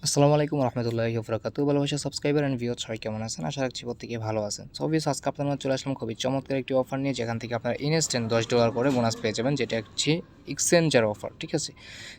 আসসালামু আলাইকুম রহমতুল্লাহি ওবরাকাতুহু। ভালোবাসা সাবস্ক্রাইবার অ্যান্ড ভিউয়ার্স সবাই কেমন আছেন? আশা রাখছি প্রত্যেকে ভালো আছেন। সো অবভিয়াস আজকে আপনার মাঝে চলে আসলাম খুবই চমৎকার একটি অফার নিয়ে, যেখান থেকে আপনারা ইনস্ট্যান্ট $10 করে বোনাস পেয়ে যাবেন, যেটা হচ্ছে এক্সচেঞ্জের অফার। ঠিক আছে,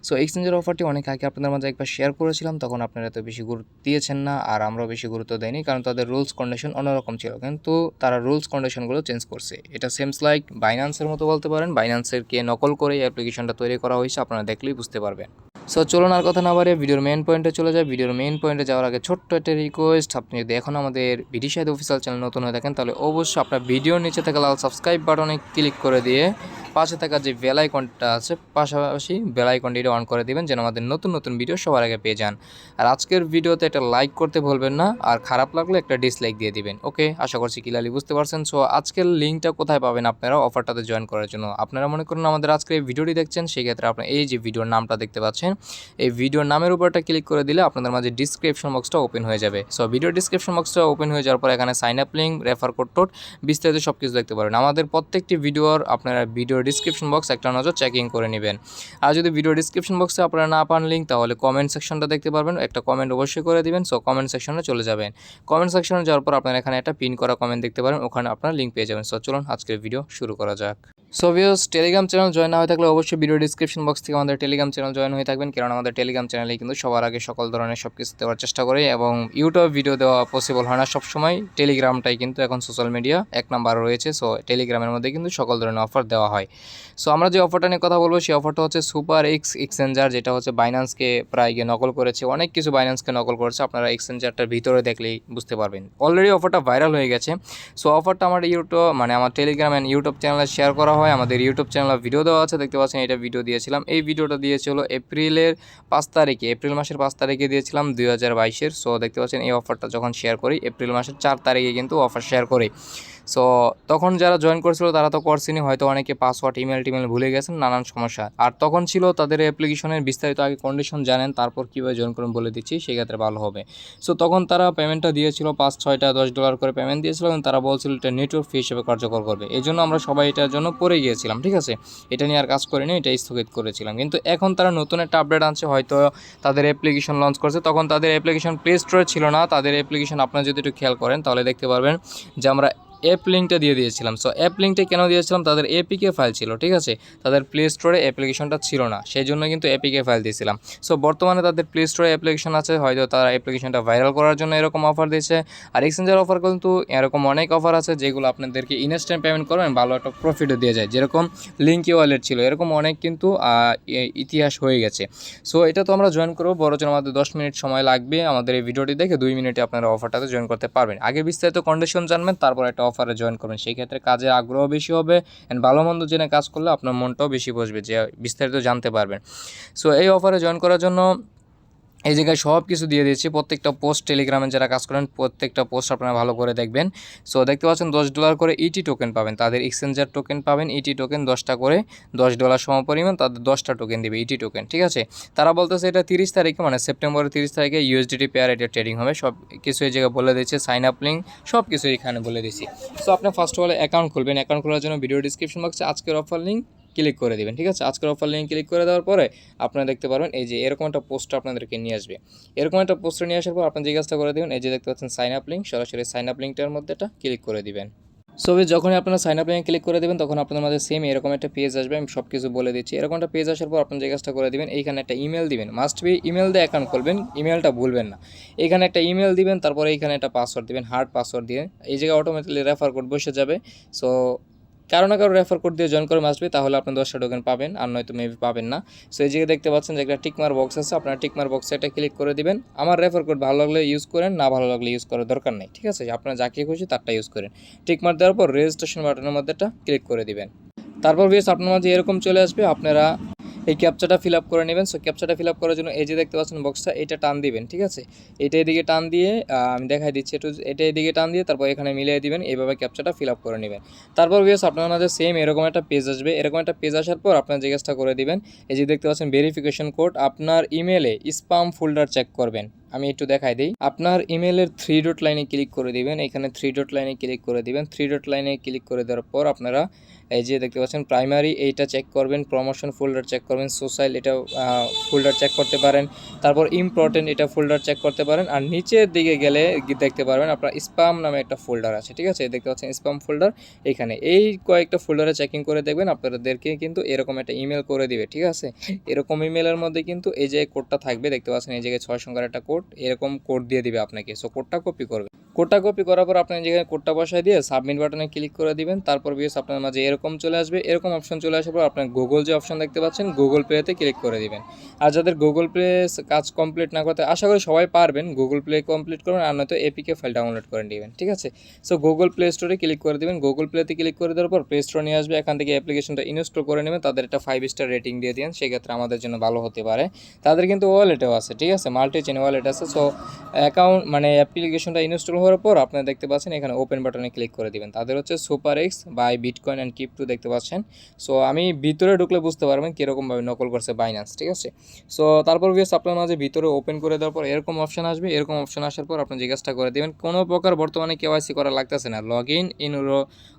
সো এক্সচেঞ্জের অফারটি অনেক আগে আপনাদের মাঝে একবার শেয়ার করেছিলাম, তখন আপনারা এত বেশি গুরুত্ব দিয়েছেন না, আর আমরাও বেশি গুরুত্ব দেয়নি, কারণ তাদের রুলস কন্ডিশন অন্যরকম ছিল। কিন্তু তারা রুলস কন্ডিশনগুলো চেঞ্জ করছে। এটা সেমস লাইক বাইন্যান্সের মতো বলতে পারেন। বাইন্যান্সের কে নকল করে এই অ্যাপ্লিকেশনটা তৈরি করা হয়েছে, আপনারা দেখলেই বুঝতে পারবেন। সো চলুন আর কথা না বাড়িয়ে ভিডিওর মেইন পয়েন্টে চলে যায়। ভিডিওর মেইন পয়েন্টে যাওয়ার আগে ছোট্ট একটা রিকোয়েস্ট, আপনি যদি এখন আমাদের 𝑣𝒕 অফিসিয়াল চ্যানেল নতুন হয়ে থাকেন, তাহলে অবশ্যই আপনার ভিডিওর নিচে থাকা লাল সাবস্ক্রাইব বাটনে ক্লিক করে দিয়ে পাশে থাকা যে বেল আইকনটা আছে, পাশাপাশি বেল আইকনটি অন করে দিবেন, যেন আমাদের নতুন নতুন ভিডিও সবার আগে পেয়ে যান। আর আজকের ভিডিওতে একটা লাইক করতে ভুলবেন না, আর খারাপ লাগলে একটা ডিসলাইক দিয়ে দিবেন। ওকে, আশা করছি ক্লিয়ারলি বুঝতে পারছেন। সো আজকের লিঙ্কটা কোথায় পাবেন আপনারা অফারটাতে জয়েন করার জন্য? আপনারা মনে করুন আমাদের আজকের এই ভিডিওটি দেখছেন, সেই ক্ষেত্রে আপনার এই যে ভিডিওর নামটা দেখতে পাচ্ছেন, এই ভিডিওর নামের উপরটা ক্লিক করে দিলে আপনাদের মাঝে ডিসক্রিপশন বক্সটা ওপেন হয়ে যাবে। সো ভিডিও ডিসক্রিপশন বক্সটা ওপেন হয়ে যাওয়ার পর এখানে sign up link, refer code টোড, বিস্তারিত সব কিছু দেখতে পারেন। আমাদের প্রত্যেকটি ভিডিওর আপনারা ভিডিও ডিসক্রিপশন বক্স একটা নজর চেকিং করে নেবেন। আর যদি ভিডিও ডিসক্রিপশন বক্সে আপনারা না পান লিঙ্ক, তাহলে কমেন্ট সেকশনটা দেখতে পারবেন, একটা কমেন্ট অবশ্যই করে দিবেন। সো কমেন্ট সেকশনে চলে যাবেন। কমেন্ট সেকশনে যাওয়ার পর আপনারা এখানে একটা পিন করা কমেন্ট দেখতে পারেন, ওখানে আপনারা লিঙ্ক পেয়ে যাবেন। সো চলুন আজকের ভিডিও শুরু করা যাক। So viewers, Telegram channel join না হয়ে থাকলে অবশ্যই ভিডিও ডিসক্রিপশন বক্স থেকে আমাদের টেলিগ্রাম চ্যানেল জয়েন হয়ে থাকবেন, কারণ আমাদের টেলিগ্রাম চ্যানেলে কিন্তু সবার আগে সকল ধরনের সব কিছু দেওয়ার চেষ্টা করি, এবং ইউটিউব ভিডিও দেওয়া পসিবল হয় না সবসময়। টেলিগ্রামটাই কিন্তু এখন সোশ্যাল মিডিয়া এক নাম্বার রয়েছে। সো টেলিগ্রামের মধ্যে কিন্তু সকল ধরনের অফার দেওয়া হয়। সো আমরা যে অফারটা নিয়ে কথা বলবো, সেই অফারটা হচ্ছে SuperEX এক্সচেঞ্জার, যেটা হচ্ছে বাইন্যান্সকে প্রায় গিয়ে নকল করেছে, অনেক কিছু বাইন্যান্সকে নকল করেছে। আপনারা এক্সচেঞ্জারটার ভিতরে দেখলেই বুঝতে পারবেন। অলরেডি অফারটা ভাইরাল হয়ে গেছে। সো অফারটা আমার আমার টেলিগ্রাম অ্যান্ড ইউটিউব চ্যানেলে শেয়ার করা হয়। আমাদের ইউটিউব চ্যানেলে ভিডিও দেওয়া আছে, দেখতে পাচ্ছেন। এটা ভিডিও দিয়েছিলাম, এই ভিডিওটা দিয়েছিল এপ্রিল মাসের 5 তারিখে দিয়েছিলাম 2022-এর। সো দেখতে পাচ্ছেন এই অফারটা যখন শেয়ার করি, এপ্রিল মাসের 4 তারিখে কিন্তু অফার শেয়ার করি। সো তখন যারা জয়েন করেছিল তারা তো করছেনই, হয়তো অনেকে পাসওয়ার্ড ইমেল ভুলে গেছেন, নানান সমস্যা। আর তখন ছিল তাদের অ্যাপ্লিকেশনের বিস্তারিত আগে কন্ডিশন জানেন, তারপর কীভাবে জয়েন করুন বলে দিচ্ছি, সেক্ষেত্রে ভালো হবে। সো তখন তারা পেমেন্টটা দিয়েছিল, 5-6টা $10 করে পেমেন্ট দিয়েছিল, এবং তারা বলছিল এটা নেটওয়ার্ক ফি হিসেবে কার্যকর করবে। এই জন্য আমরা সবাই এটার জন্য পড়ে গিয়েছিলাম। ঠিক আছে, এটা নিয়ে আর কাজ করিনি, এটা স্থগিত করেছিলাম। কিন্তু এখন তারা নতুন একটা আপডেট আনছে, হয়তো তাদের অ্যাপ্লিকেশন লঞ্চ করছে। তখন তাদের অ্যাপ্লিকেশন প্লে স্টোরে ছিল না। তাদের অ্যাপ্লিকেশন আপনারা যদি একটু খেয়াল করেন, তাহলে দেখতে পারবেন যে আমরা অ্যাপ লিঙ্কটা দিয়ে দিয়েছিলাম। সো অ্যাপ লিঙ্কটা কেন দিয়েছিলাম? তাদের এপিকে ফাইল ছিল, ঠিক আছে, তাদের প্লে স্টোরে অ্যাপ্লিকেশনটা ছিল না, সেই জন্য কিন্তু এপিকে ফাইল দিয়েছিলাম। সো বর্তমানে তাদের প্লে স্টোরে অ্যাপ্লিকেশন আছে, হয়তো তারা অ্যাপ্লিকেশনটা ভাইরাল করার জন্য এরকম অফার দিয়েছে। আর এক্সচেঞ্জের অফার কিন্তু এরকম অনেক অফার আছে, যেগুলো আপনাদেরকে ইনস্ট্যান্ট পেমেন্ট করবেন, ভালো একটা প্রফিটও দিয়ে যায়। যেরকম লিঙ্কি ওয়ালেট ছিল, এরকম অনেক কিন্তু ইতিহাস হয়ে গেছে। সো এটা তো আমরা জয়েন করবো, বড়জোর আমাদের 10 মিনিট সময় লাগবে। আমাদের এই ভিডিওটি দেখে 2 মিনিটে আপনারা অফারটাতে জয়েন করতে পারবেন। আগে বিস্তারিত কন্ডিশন জানবেন, তারপর একটা অফারে জয়েন করবেন। সেই ক্ষেত্রে কাজের আগ্রহ বেশি হবে, অ্যান্ড ভালো মন্দ জেনে কাজ করলে আপনার মনটাও বেশি বসবে, যে বিস্তারিত জানতে পারবেন। সো এই অফারে জয়েন করার জন্য এই জায়গায় সব কিছু দিয়ে দিয়েছি। প্রত্যেকটা পোস্ট, টেলিগ্রামে যারা কাজ করেন প্রত্যেকটা পোস্ট আপনারা ভালো করে দেখবেন। সো দেখতে পাচ্ছেন $10 করে ইটি টোকেন পাবেন, তাদের এক্সচেঞ্জার টোকেন পাবেন, ইটি টোকেন 10টা করে, $10 সমপরিমাণ, তাদের 10টা টোকেন দেবে ইটি টোকেন। ঠিক আছে, তারা বলতেছে এটা 30 তারিখে, মানে সেপ্টেম্বরের 30 তারিখে USDT পেয়ার এটা ট্রেডিং হবে। সব কিছু এই জায়গায় বলে দিচ্ছে, সাইন আপ লিঙ্ক সব কিছু এখানে বলে দিচ্ছি। সো আপনি ফার্স্ট অফ অল অ্যাকাউন্ট খুলবেন। অ্যাকাউন্ট খোলার জন্য ভিডিও ডিসক্রিপশন বক্সে আজকের অফার লিঙ্ক ক্লিক করে দেবেন। ঠিক আছে, আজকের অফার লিঙ্ক ক্লিক করে দেওয়ার পরে আপনারা দেখতে পারবেন এই যে এরকম একটা পোস্ট আপনাদেরকে নিয়ে আসবে। এরকম একটা পোস্টার নিয়ে আসার পর আপনার যে কাজটা করে দেবেন, এই যে দেখতে পাচ্ছেন সাইন আপ লিঙ্ক, সরাসরি সাইন আপ লিঙ্কটার মধ্যে এটা ক্লিক করে দিবেন। সো যখনই আপনারা সাইন আপ লিঙ্কে ক্লিক করে দেবেন, তখন আপনাদের মাঝে সেম এরকম একটা পেজ আসবে। আমি সব কিছু বলে দিচ্ছি। এরকম একটা পেজ আসার পর আপনার যে কাজটা করে দেবেন, এইখানে একটা ইমেল দিবেন, মাস্ট বি ইমেল দিয়ে অ্যাকাউন্ট করবেন, ইমেলটা ভুলবেন না। এখানে একটা ইমেল দিবেন, তারপরে এইখানে একটা পাসওয়ার্ড দিবেন, হার্ড পাসওয়ার্ড দিয়ে। এই জায়গায় অটোমেটিক্যালি রেফার কোড বসে যাবে। সো কারো না কারো রেফার কোড দিয়ে জয়েন করে আসবে, তাহলে আপনি 10টা টোকেন পাবেন, আর নয়তো মেবি পাবেন না। সো এই জায়গায় দেখতে পাচ্ছেন যে একটা টিকমার বক্স আছে, আপনারা টিকমার বক্সে একটা ক্লিক করে দিবেন। আমার রেফার কোড ভালো লাগলে ইউজ করেন, না ভালো লাগলে ইউজ করার দরকার নেই। ঠিক আছে, আপনারা যাকে খুশি তারটা ইউজ করেন। টিকমার দেওয়ার পর রেজিস্ট্রেশন বাটনের মধ্যে একটা ক্লিক করে দিবেন। তারপর বেশ আপনার মাঝে এরকম চলে আসবে, আপনারা এই ক্যাপচাটা ফিল আপ করে নেবেন। সো ক্যাপচাটা ফিল আপ করার জন্য এই যে দেখতে পাচ্ছেন বক্সটা, এটা টান দিবেন। ঠিক আছে, এটা এদিকে টান দিয়ে আমি দেখাই দিচ্ছি একটু, এটা এদিকে টান দিয়ে তারপর এখানে মিলিয়ে দিবেন। এইভাবে ক্যাপচাটা ফিল আপ করে নেবেন। তারপর বেশ আপনার মাঝে সেম এরকম একটা পেজ আসবে। এরকম একটা পেজ আসার পর আপনার যে কাজটা করে দিবেন, এই যে দেখতে পাচ্ছেন ভেরিফিকেশন কোড, আপনার ইমেলে স্প্যাম ফোল্ডার চেক করবেন। আমি একটু দেখাই দিই। আপনার ইমেলের 3 ডট লাইনে ক্লিক করে দিবেন, এখানে 3 ডট লাইনে ক্লিক করে দিবেন। 3 ডট লাইনে ক্লিক করে দেওয়ার পর আপনারা এই যে দেখতে পাচ্ছেন প্রাইমারি এইটা চেক করবেন, প্রমোশন ফোল্ডার চেক করবেন, সোশ্যাল এটা ফোল্ডার চেক করতে পারেন, তারপর ইম্পর্টেন্ট এটা ফোল্ডার চেক করতে পারেন। আর নিচের দিকে গেলে দেখতে পারবেন আপনার স্প্যাম নামে একটা ফোল্ডার আছে, ঠিক আছে, দেখতে পাচ্ছেন স্প্যাম ফোল্ডার। এখানে এই কয়েকটা ফোল্ডারে চেকিং করে দেখবেন আপনাদেরকে কিন্তু এরকম একটা ইমেল করে দিবে, ঠিক আছে। এরকম ইমেলের মধ্যে কিন্তু এই যে কোডটা থাকবে, দেখতে পাচ্ছেন এই জায়গায় 6 সংখ্যার একটা কোড, এরকম কোড দিয়ে দিবে আপনাকে। সো কোডটা কপি করবে, কোডটা কপি করার পর আপনি যেখানে কোডটা বসায় দিয়ে সাবমিট বাটনে ক্লিক করে দিবেন। তারপর ভিউয়ার্স আপনার মাঝে এরকম চলে আসবে, এরকম অপশন চলে আসার পর আপনার গুগল যে অপশন দেখতে পাচ্ছেন গুগল প্লেতে ক্লিক করে দিবেন। আর যাদের গুগল প্লে কাজ কমপ্লিট না করতে, আশা করি সবাই পারবেন, গুগল প্লে কমপ্লিট করবেন, আর নয়তো এপিকে ফাইল ডাউনলোড করে নেবেন, ঠিক আছে। সো গুগল প্লে স্টোরে ক্লিক করে দিবেন, গুগল প্লেতে ক্লিক করে দেওয়ার পর প্লে স্টোর নিয়ে আসবে, এখান থেকে অ্যাপ্লিকেশনটা ইনস্টল করে নেবেন, তাদের একটা 5 স্টার রেটিং দিয়ে দিন, সেক্ষেত্রে আমাদের জন্য ভালো হতে পারে। তাদের কিন্তু ওয়ালেটও আছে, ঠিক আছে, মাল্টি চেন ওয়ালেট আছে। সো অ্যাকাউন্ট মানে অ্যাপ্লিকেশনটা ইনস্টল হওয়ার পর আপনারা দেখতে পাচ্ছেন এখানে ওপেন বাটনে ক্লিক করে দিবেন। তাদের হচ্ছে SuperEX buy bitcoin and crypto দেখতে পাচ্ছেন। সো আমি ভিতরে ঢুকলে বুঝতে পারবেন কীরকমভাবে নকল করছে বাইন্যান্স, ঠিক আছে। সো তারপর ভিউয়ার্স আপনার মাঝে ভিতরে ওপেন করে দেওয়ার পর এরকম অপশন আসবে, এরকম অপশন আসার পর আপনি জিজ্ঞাসা করে দেবেন, কোনো প্রকার বর্তমানে কেওয়াইসি করা লাগতেছে না, লগ ইন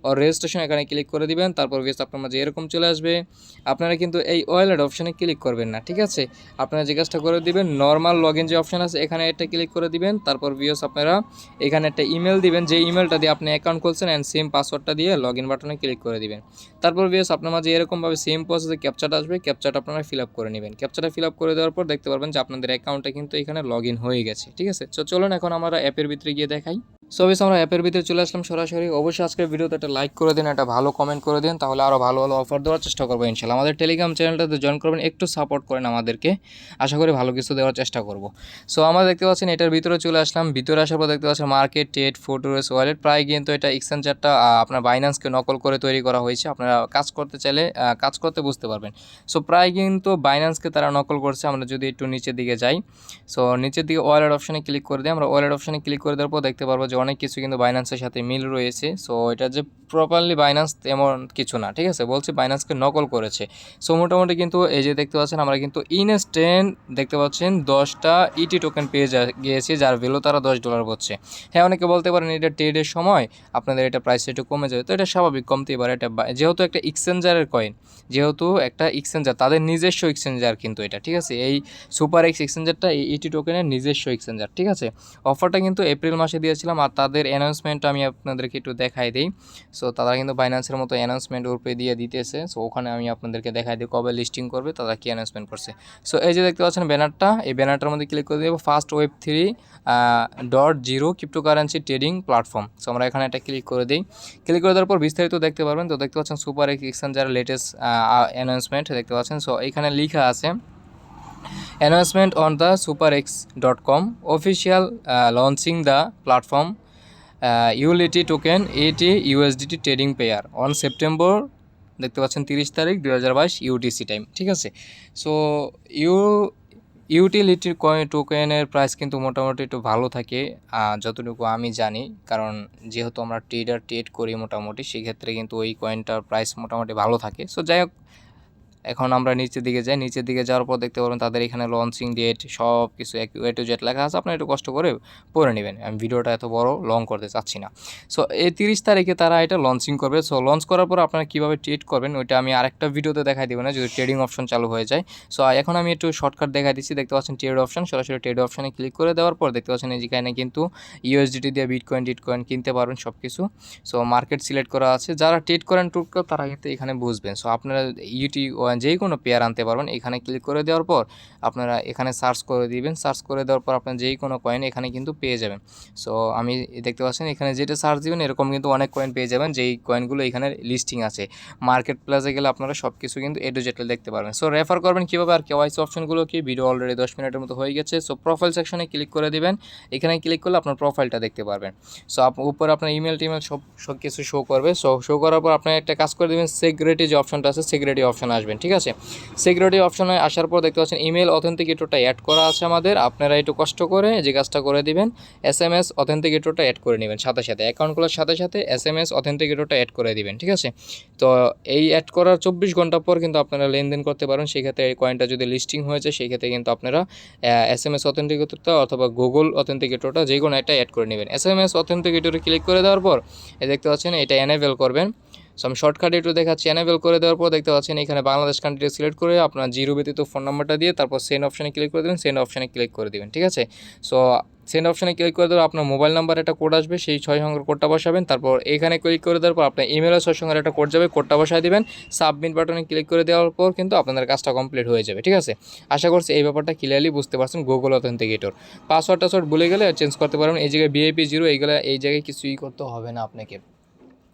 ওর রেজিস্ট্রেশন এখানে ক্লিক করে দিবেন। তারপর ভিউয়ার্স আপনার মাঝে এরকম চলে আসবে, আপনারা কিন্তু এই ওয়ালেট অপশনে ক্লিক করবেন না, ঠিক আছে। আপনারা জিজ্ঞাসা করে দিবেন নর্মাল লগ ইন যে অপশন আছে এখানে এটা ক্লিক করে দিবেন। তারপর ভিউয়ার্স আপনারা এখানে একটা ইমেল দিবেন, যে ইমেলটা দিয়ে আপনি অ্যাকাউন্ট খুলছেন অ্যান্ড সেম পাসওয়ার্ডটা দিয়ে লগ ইন বাটনে ক্লিক করে দিবেন। তারপর ভিউয়ার্স আপনার মাঝে এরকমভাবে সেম প্রসেসে ক্যাপচাটা আসবে, ক্যাপচাটা আপনারা ফিল আপ করে নেবেন। ক্যাপচাটা ফিল আপ করে দেওয়ার পর দেখতে পারবেন যে আপনাদের অ্যাকাউন্টটা কিন্তু এখানে লগ ইন হয়ে গেছে, ঠিক আছে। তো চলুন এখন আমরা অ্যাপের ভিতরে গিয়ে দেখাই। সো ভিউয়ার্স আমরা অ্যাপের ভিতরে চলে আসলাম সরাসরি। অবশ্যই আজকের ভিডিওতে একটা লাইক করে দিন, একটা ভালো কমেন্ট করে দিন, তাহলে আরও ভালো ভালো অফার দেওয়ার চেষ্টা করবো ইনশাআল্লাহ। আমাদের টেলিগ্রাম চ্যানেলটাতে জয়েন করবেন, একটু সাপোর্ট করেন আমাদেরকে, আশা করি ভালো কিছু দেওয়ার চেষ্টা করব। সো আমরা দেখতে পাচ্ছেন এটার ভিতরে চলে আসলাম, ভিতরে আসার পর দেখতে পাচ্ছেন মার্কেট ট্রেড ফটোরেস ওয়ালেট। প্রায় কিন্তু এটা এক্সচেঞ্জারটা আপনার বাইন্যান্সকে নকল করে তৈরি করা হয়েছে, আপনারা কাজ করতে চাইলে কাজ করতে বুঝতে পারবেন। সো প্রায় কিন্তু বাইন্যান্সকে তারা নকল করছে। আমরা যদি একটু নিচের দিকে যাই, সো নিচের দিকে ওয়ালেট অপশনে ক্লিক করে দিই, আমরা ওয়ালেট অপশনে ক্লিক করে দেওয়ার পর দেখতে পারবো যে অনেক কিছু কিন্তু বাইন্যান্সের সাথে মিল রয়েছে। সো এটা যে প্রপারলি বাইন্যান্স তেমন কিছু না, ঠিক আছে, বলছি বাইন্যান্সকে নকল করেছে। সো মোটামুটি কিন্তু এই যে দেখতে পাচ্ছেন আমরা কিন্তু ইনস্ট্যান্ট দেখতে পাচ্ছেন 10টা ইটি টোকেন পেয়ে গিয়েছি, যার ভ্যালু তারা $10 বলছে। হ্যাঁ, অনেকে বলতে পারেন এটা ট্রেডের সময় আপনাদের এটা প্রাইস একটু কমে যাবে, তো এটা স্বাভাবিক, কমতেই পারে। এটা যেহেতু একটা এক্সচেঞ্জারের কয়েন, যেহেতু একটা এক্সচেঞ্জার, তাদের নিজস্ব এক্সচেঞ্জার কিন্তু এটা, ঠিক আছে। এই SuperEX এক্সচেঞ্জারটা এই ইটি টোকেনের নিজস্ব এক্সচেঞ্জার, ঠিক আছে। অফারটা কিন্তু এপ্রিল মাসে দিয়েছিলাম, আর তাদের অ্যানাউন্সমেন্টটা আমি আপনাদেরকে একটু দেখাই দিই। সো তারা কিন্তু বাইন্যান্সের মতো অ্যানাউন্সমেন্ট উপরে দিয়ে দিতেছে। সো ওখানে আমি আপনাদেরকে দেখাই দিই কবে লিস্টিং করবে, তারা কী অ্যানাউন্সমেন্ট করছে। সো এই যে দেখতে পাচ্ছেন ব্যানারটা, এই ব্যানারটার মধ্যে ক্লিক করে দেবো, first Web3.0 cryptocurrency trading platform. So আমরা এখানে একটা ক্লিক করে দিই, ক্লিক করে দেওয়ার পর বিস্তারিত দেখতে পারবেন। তো দেখতে পাচ্ছেন SuperEX এক্সচেঞ্জারের লেটেস্ট অ্যানাউন্সমেন্ট দেখতে পাচ্ছেন। সো এখানে লেখা আছে announcement on the superex.com official launching the platform USDT token 80 USDT trading pair on September দেখতে পাচ্ছেন 30 তারিখ 2022 UTC টাইম, ঠিক আছে। সো ইউটিলিটি টোকেনের প্রাইস কিন্তু মোটামুটি একটু ভালো থাকে যতটুকু আমি জানি, কারণ যেহেতু আমরা ট্রেড করি মোটামুটি, সেক্ষেত্রে কিন্তু ওই কয়েনটার প্রাইস মোটামুটি ভালো থাকে। সো যাই হোক, এখন আমরা নিচের দিকে যাই, নিচের দিকে যাওয়ার পর দেখতে পারবেন তাদের এখানে লঞ্চিং ডেট সব কিছু A to Z লেখা আছে, আপনারা একটু কষ্ট করে পড়ে নেবেন, আমি ভিডিওটা এত বড় লং করতে চাচ্ছি না। সো এই 30 তারিখে তারা এটা লঞ্চিং করবে। সো লঞ্চ করার পর আপনারা কীভাবে ট্রেড করবেন ওইটা আমি আরেকটা ভিডিওতে দেখাই দেবো না, যদি ট্রেডিং অপশন চালু হয়ে যায়। সো এখন আমি একটু শর্টকাট দেখাই দিচ্ছি, দেখতে পাচ্ছেন ট্রেড অপশন, সরাসরি ট্রেড অপশনে ক্লিক করে দেওয়ার পর দেখতে পাচ্ছেন যেখানে কিন্তু USDT দিয়ে বিটকয়েন কিনতে পারবেন সব কিছু। সো মার্কেট সিলেক্ট করা আছে, যারা ট্রেড করেন টুকরো তারা কিন্তু এখানে বুঝবেন। সো আপনারা যে কোনো পেয়ার আনতে পারবেন, এখানে ক্লিক করে দেওয়ার পর আপনারা এখানে সার্চ করে দিবেন, সার্চ করে দেওয়ার পর আপনার যেই কোনো কয়েন এখানে কিন্তু পেয়ে যাবেন। সো আমি দেখতে পাচ্ছেন এখানে যেটা সার্চ দিবেন এরকম কিন্তু অনেক কয়েন পেয়ে যাবেন, যেই কয়েনগুলো এখানে লিস্টিং আছে। মার্কেট প্লেসে গেলে আপনারা সব কিছু কিন্তু A to Z দেখতে পারবেন। সো রেফার করবেন কীভাবে আর কেওয়াইসি অপশনগুলো কি, ভিডিও অলরেডি 10 মিনিটের মতো হয়ে গেছে। সো প্রোফাইল সেকশনে ক্লিক করে দিবেন, এখানে ক্লিক করলে আপনার প্রোফাইলটা দেখতে পারবেন। সো উপরে আপনার ইমেল টিমেল সব কিছু শো করবে। সো শো করার পর আপনার একটা কাজ করে দেবেন, সিকিউরিটি যে অপশনটা আছে সিকিউরিটি অপশন আসবেন, ঠিক আছে। সিকিউরিটি অপশনে আসার পর দেখতে পাচ্ছেন ইমেল অথেন্টিকেটরটা অ্যাড করা আছে আমাদের, আপনারা একটু কষ্ট করে যে কাজটা করে দিবেন, SMS অথেন্টিকেটরটা অ্যাড করে নেবেন সাথে সাথে, অ্যাকাউন্ট খোলার সাথে সাথে SMS অথেন্টিকেটরটা অ্যাড করে দিবেন, ঠিক আছে। তো এই অ্যাড করার 24 ঘন্টা পর কিন্তু আপনারা লেনদেন করতে পারেন। সেক্ষেত্রে এই কয়েনটা যদি লিস্টিং হয়েছে সেই ক্ষেত্রে কিন্তু আপনারা SMS অথেন্টিকেটরটা অথবা গুগল অথেন্টিকেটরটা যে কোনো একটা অ্যাড করে নেবেন। SMS অথেন্টিকেটরে ক্লিক করে দেওয়ার পর দেখতে পাচ্ছেন এটা এনেবল করবেন। সো আমি শর্টকাটে একটু দেখাচ্ছি। এনেবল করে দেওয়ার পর দেখতে পাচ্ছেন এখানে বাংলাদেশ কান্ট্রি সিলেক্ট করে আপনার জিরো ব্যতীত ফোন নাম্বারটা দিয়ে তারপর সেন্ড অপশানে ক্লিক করে দেবেন, সেন্ড অপশানে ক্লিক করে দেবেন, ঠিক আছে। সো সেন্ড অপশানে ক্লিক করে দেওয়ার আপনার মোবাইল নাম্বার একটা কোড আসবে, সেই 6 সংখ্যার কোডটা বসাবেন। তারপর এখানে ক্লিক করে দেওয়ার পর আপনার ইমেলের 6 সংখ্যার একটা কোড যাবে, কোডটা বসায় দেবেন। সাবমিট বাটনে ক্লিক করে দেওয়ার পর কিন্তু আপনাদের কাজটা কমপ্লিট হয়ে যাবে, ঠিক আছে। আশা করছি এই ব্যাপারটা ক্লিয়ারলি বুঝতে পারছেন। গুগল অথেন্টিকেটর পাসওয়ার্ড ভুলে গেলে চেঞ্জ করতে পারবেন। এই জায়গায় VIP0 এইগুলো এই জায়গায় কিছুই করতে হবে না আপনাকে।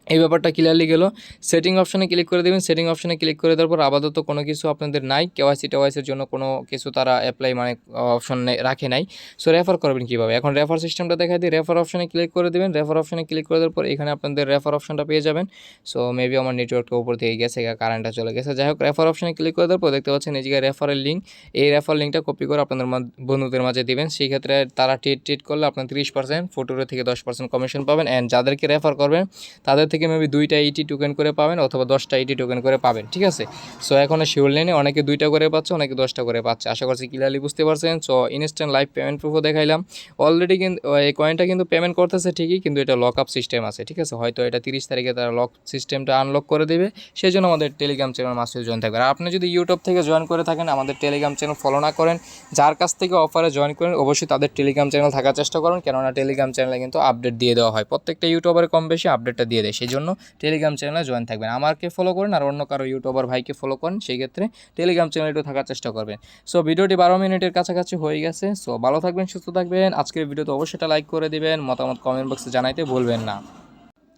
এই ব্যাপারটা ক্লিয়ারলি গেল। সেটিং অপশানে ক্লিক করে দেবেন। সেটিং অপশানে ক্লিক করে দেওয়ার পর আপাতত কোনো কিছু আপনাদের নাই, KYC-টেওয়াইসির জন্য কোনো কিছু তারা অ্যাপ্লাই মানে অপশন রাখে নাই। সো রেফার করবেন কীভাবে, এখন রেফার সিস্টেমটা দেখাই দিই। রেফার অপশানে ক্লিক করে দেবেন। রেফার অপশানে ক্লিক করে দেওয়ার পর এখানে আপনাদের রেফার অপশনটা পেয়ে যাবেন। সো মেবি আমার নেটওয়ার্কটা উপর থেকে গেছে, কারেন্টটা চলে গেছে। যাই হোক, রেফার অপশানে ক্লিক করে দেওয়ার পর দেখতে পাচ্ছেন এই জায়গায় রেফারের লিঙ্ক, এই রেফার লিঙ্কটা কপি করে আপনাদের বন্ধুদের মাঝে দিবেন। সেই ক্ষেত্রে তারা ট্রিট করলে আপনার 30%, 14 থেকে 10% কমিশন পাবেন। অ্যান্ড যাদেরকে রেফার করবেন তাদের থেকে মেবি 2টা ET টোকেন করে পাবেন অথবা 10টা ET টোকেন করে পাবেন, ঠিক আছে। সো এখনও শিওর নেই, অনেকে 2টা করে পাচ্ছে, অনেকে 10টা করে পাচ্ছে। আশা করছি ক্লিয়ারলি বুঝতে পারছেন। সো ইনস্ট্যান্ট লাইভ পেমেন্ট প্রুফও দেখাইলাম অলরেডি, কিন্তু এই কয়েনটা কিন্তু পেমেন্ট করতেছে ঠিকই, কিন্তু এটা লক আপ সিস্টেম আছে, ঠিক আছে। হয়তো এটা 30 তারিখে তারা লক সিস্টেমটা আনলক করে দেবে, সেই জন্য আমাদের টেলিগ্রাম চ্যানেল মাসে জয়েন থাকবে। আর আপনি যদি ইউটিউব থেকে জয়েন করে থাকেন, আমাদের টেলিগ্রাম চ্যানেল ফলো না করেন, যার কাছ থেকে অফারে জয়েন করেন অবশ্যই তাদের টেলিগ্রাম চ্যানেল থাকার চেষ্টা করুন, কেননা টেলিগ্রাম চ্যানেলে কিন্তু আপডেট দিয়ে দেওয়া হয়, প্রত্যেকটা ইউটিউবারে কম বেশি আপডেটটা দিয়ে দেয়, সেই জন্য টেলিগ্রাম চ্যানেলে জয়েন থাকবেন। আমাকে ফলো করেন আর অন্য কারো ইউটিউবার ভাইকে ফলো করেন, সেই ক্ষেত্রে টেলিগ্রাম চ্যানেলটা থাকার চেষ্টা করবেন। সো ভিডিওটি 12 মিনিটের কাছাকাছি হয়ে গেছে। সো ভালো থাকবেন, সুস্থ থাকবেন। আজকের ভিডিওতে অবশ্যই একটা লাইক করে দিবেন, মতামত কমেন্ট বক্সে জানাইতে ভুলবেন না।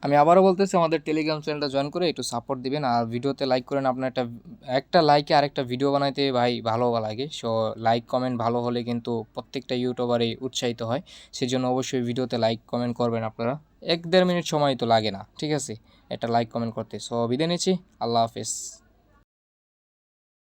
আমি আবারও বলতেছি, আমাদের টেলিগ্রাম চ্যানেলটা জয়েন করে একটু সাপোর্ট দিবেন আর ভিডিওতে লাইক করেন। আপনার একটা লাইকে আরেকটা ভিডিও বানাইতে ভাই ভালো লাগে। সো লাইক কমেন্ট ভালো হলে কিন্তু প্রত্যেকটা ইউটিউবারই উৎসাহিত হয়, সেজন্য অবশ্যই ভিডিওতে লাইক কমেন্ট করবেন আপনারা। 1-1.5 মিনিট সময় তো লাগে না, ঠিক আছে, একটা লাইক কমেন্ট করতে। সো বিদায় নিচ্ছি, আল্লাহ হাফেজ।